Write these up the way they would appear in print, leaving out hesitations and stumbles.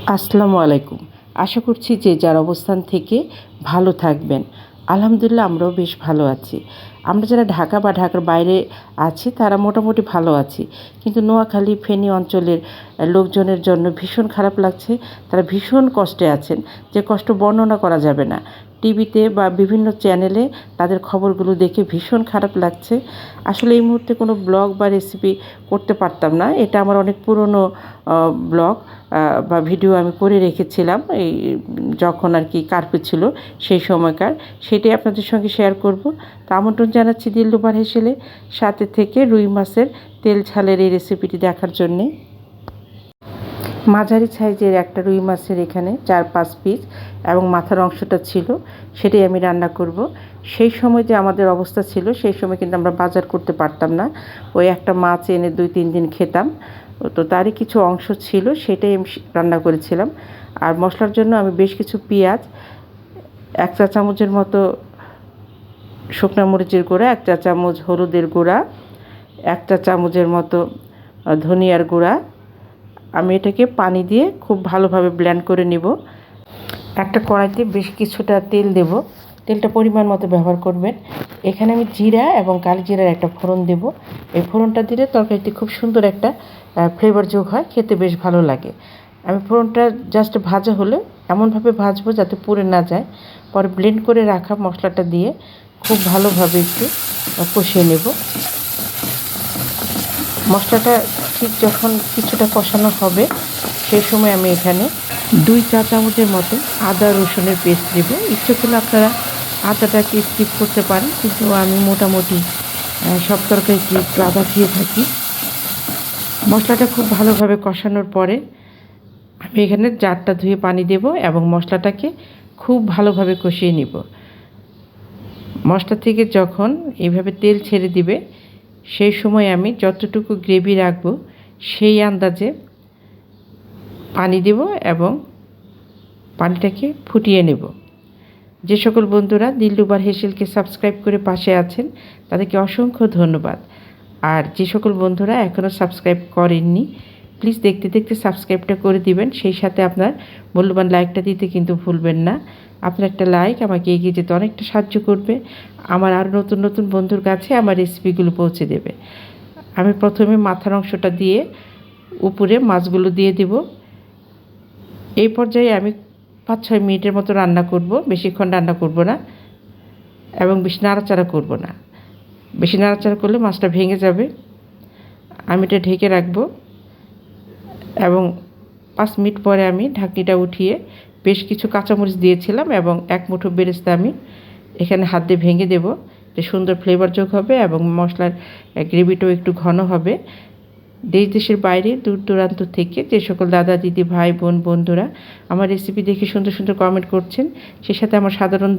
আসসালামু আলাইকুম। আশা করছি যে যার অবস্থান থেকে ভালো থাকবেন। আলহামদুলিল্লাহ আমরাও বেশ ভালো আছি। আমরা যারা ঢাকা বা ঢাকার বাইরে আছি তারা মোটামুটি ভালো আছি। কিন্তু নোয়াখালী, ফেনী অঞ্চলের লোকজনের জন্য ভীষণ খারাপ লাগছে। তারা ভীষণ কষ্টে আছেন, যে কষ্ট বর্ণনা করা যাবে না। টিভিতে বা বিভিন্ন চ্যানেলে তাদের খবরগুলো দেখে ভীষণ খারাপ লাগছে। আসলে এই মুহূর্তে কোনো ব্লগ বা রেসিপি করতে পারতাম না। এটা আমার অনেক পুরনো ব্লগ বা ভিডিও আমি করে রেখেছিলাম, এই যখন আর কি কার্ফিউ ছিল সেই সময়কার, সেটাই আপনাদের সঙ্গে শেয়ার করব। তো আমন্ত্রণ জানাচ্ছি দিলরুবার হেসেলে সাথে থেকে রুই মাছের তেল ঝালের এই রেসিপিটি দেখার জন্যে। মাঝারি সাইজের একটা রুই মাছের এখানে 4-5 পিস এবং মাথার অংশটা ছিল, সেটাই আমি রান্না করব। সেই সময় যে আমাদের অবস্থা ছিল, সেই সময় কিন্তু আমরা বাজার করতে পারতাম না। ওই একটা মাছ এনে 2-3 দিন খেতাম, তো তারই কিছু অংশ ছিল, সেটাই আমি রান্না করেছিলাম। আর মশলার জন্য আমি বেশ কিছু পেঁয়াজ, 1 চা চামচের মতো শুকনো মরিচের গুঁড়া, 1 চা চামচ হলুদের গুঁড়া, 1 চা চামচের মতো ধনিয়ার গুঁড়া, আমি এটাকে পানি দিয়ে খুব ভালোভাবে ব্লেন্ড করে নিব। একটা কড়াইতে বেশ কিছুটা তেল দেব, তেলটা পরিমাণ মতো ব্যবহার করবেন। এখানে আমি জিরা এবং কালি জিরার একটা ফোড়ন দেব। এই ফোড়নটা দিলে তরকারিতে খুব সুন্দর একটা ফ্লেভার যোগ হয়, খেতে বেশ ভালো লাগে। আমি ফোড়নটা জাস্ট ভাজা হলে এমনভাবে ভাজবো যাতে পুড়ে না যায়। পরে ব্লেন্ড করে রাখা মশলাটা দিয়ে খুব ভালোভাবে একটু কষিয়ে নেব। মশলাটা ঠিক যখন কিছুটা কষানো হবে, সেই সময় আমি এখানে 2 চা চামচের মতো আদা রসুনের পেস্ট দেব। ইচ্ছে করলে আপনারা আদাটাকে স্কিপ করতে পারেন, কিন্তু আমি মোটামুটি সব তরকারিতে একটু আদা খেয়ে থাকি। মশলাটা খুব ভালোভাবে কষানোর পরে আমি এখানে জারটা ধুয়ে পানি দেব এবং মশলাটাকে খুব ভালোভাবে কষিয়ে নিব। মশলা থেকে যখন এইভাবে তেল ছেড়ে দিবে, সেই সময় আমি যতটুকু গ্রেভি রাখবো সেই আন্দাজে পানি দেব এবং পানিটাকে ফুটিয়ে নেব। যে সকল বন্ধুরা দিলরুবার হেসেলকে সাবস্ক্রাইব করে পাশে আছেন তাদেরকে অসংখ্য ধন্যবাদ। আর যে সকল বন্ধুরা এখনও সাবস্ক্রাইব করেননি, প্লিজ দেখতে দেখতে সাবস্ক্রাইবটা করে দিবেন। সেই সাথে আপনার মূল্যবান লাইকটা দিতে কিন্তু ভুলবেন না। আপনার একটা লাইক আমাকে এগিয়ে যেতে অনেকটা সাহায্য করবে, আমার আরও নতুন নতুন বন্ধুর কাছে আমার রেসিপিগুলো পৌঁছে দেবে। আমি প্রথমে মাথার অংশটা দিয়ে উপরে মাছগুলো দিয়ে দেব। এই পর্যায়ে আমি 5-6 মিনিটের মতো রান্না করব, বেশিক্ষণ রান্না করব না এবং বেশি নাড়াচাড়া করব না। বেশি নাড়াচাড়া করলে মাছটা ভেঙে যাবে। আমি এটা ঢেকে রাখবো এবং 5 মিনিট পরে আমি ঢাকনিটা উঠিয়ে বেশ কিছু কাঁচামরিচ দিয়েছিলাম এবং 1 মুঠো বেরেস্তা আমি এখানে হাত দিয়ে ভেঙে দেব, যে সুন্দর ফ্লেভার যোগ হবে এবং মশলার গ্রেভিটাও একটু ঘন হবে। দেশ দেশের বাইরে দূর দূরান্ত থেকে যে সকল দাদা দিদি ভাই বোন বন্ধুরা আমার রেসিপি দেখে সুন্দর সুন্দর কমেন্ট করছেন, সেই সাথে আমার সাধারণ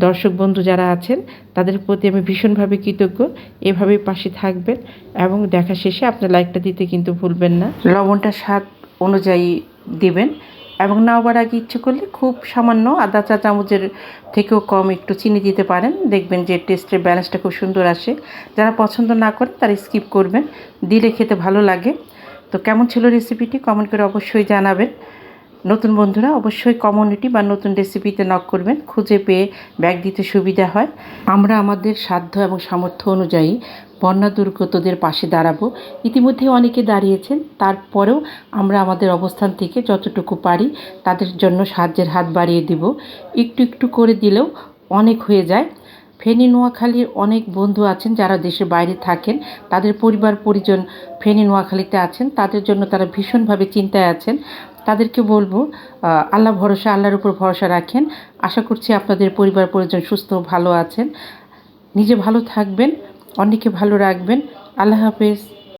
দর্শক বন্ধু যারা আছেন তাদের প্রতি আমি ভীষণভাবে কৃতজ্ঞ। এভাবেই পাশে থাকবেন এবং দেখা শেষে আপনার লাইকটা দিতে কিন্তু ভুলবেন না। লবণটা স্বাদ অনুযায়ী দেবেন এবং নাওবার আগে ইচ্ছে করলে খুব সামান্য আধা চা চামচের থেকেও কম একটু চিনি দিতে পারেন, দেখবেন যে টেস্টের ব্যালেন্সটা খুব সুন্দর আসে। যারা পছন্দ না করেন তারা স্কিপ করবেন, দিলে খেতে ভালো লাগে। তো কেমন ছিল রেসিপিটি কমেন্ট করে অবশ্যই জানাবেন। নতুন বন্ধুরা অবশ্যই কমিউনিটি বা নতুন রেসিপিতে নক করবেন, খুঁজে পেয়ে ব্যাগ দিতে সুবিধা হয়। আমরা আমাদের সাধ্য এবং সামর্থ্য অনুযায়ী বন্যা দুর্গতদের পাশে দাঁড়াবো। ইতিমধ্যে অনেকে দাঁড়িয়েছেন, তারপরেও আমরা আমাদের অবস্থান থেকে যতটুকু পারি তাদের জন্য সাহায্যের হাত বাড়িয়ে দিব। একটু একটু করে দিলেও অনেক হয়ে যায়। ফেনী নোয়াখালীর অনেক বন্ধু আছেন যারা দেশের বাইরে থাকেন, তাদের পরিবার পরিজন ফেনী নোয়াখালীতে আছেন, তাদের জন্য তারা ভীষণভাবে চিন্তায় আছেন। তাদেরকে বলবো আল্লাহ ভরসা, আল্লাহর উপর ভরসা রাখেন। আশা করছি আপনাদের পরিবার পরিজন সুস্থ ভালো আছেন। নিজে ভালো থাকবেন, অন্যকে ভালো রাখবেন। আল্লাহ হাফেজ।